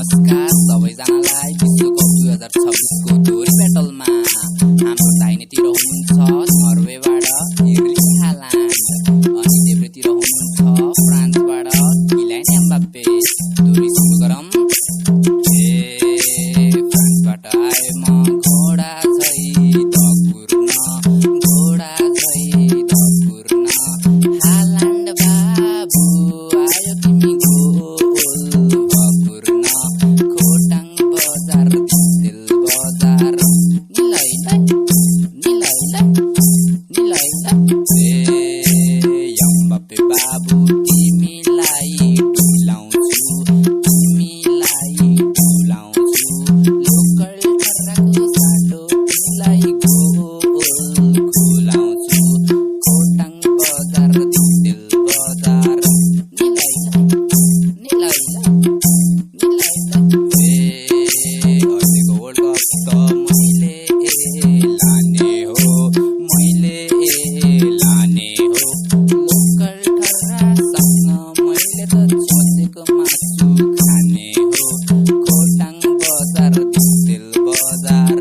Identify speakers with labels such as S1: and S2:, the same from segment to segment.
S1: नमस्कार सबैजनालाई विश्वकप 2026 को दोहोरी ब्याटलमा हाम्रो दाहिनेतिर हुनुहुन्छ नर्वेबाट एर्लिङ हालान्ड अनि देब्रेतिर हुनुहुन्छ फ्रान्सबाट किलियन एम्बाप्पे। दोहोरी सुरु गरौँ। फ्रान्सबाट आए म घोडा झै दपुर्न हालान्ड बाबु आयो तिमी एम्बाप्पे बाबु तिमीलाई डुलाउँछु लोकल ठर्राको साटो तिमीलाई गोल खुलाउँछु खोटाङ बजार दिल बजार अहिलेको वर्ल्ड कप त मैले लाने हो लोकल ठर्रासँग मैले त सोचेको मासु खाने हो खोटाङ बजार दिल बजार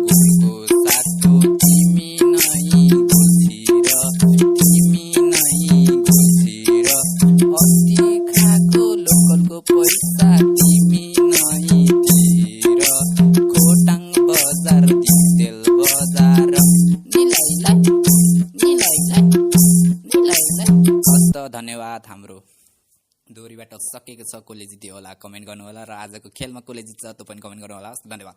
S1: गुलको साटो तिमी नै घुसिर अस्ति खाएको लोकलको पैसा तिमी नै तिर खोटाङ बजार दिल बजार हस्त धन्यवाद। हाम्रो दोहोरी ब्याटल सकेको छ, कसले जित्यो होला कमेन्ट गर्नु होला र आजको खेलमा कसले जित्छ त्यो पनि कमेन्ट गर्नु होला। धन्यवाद।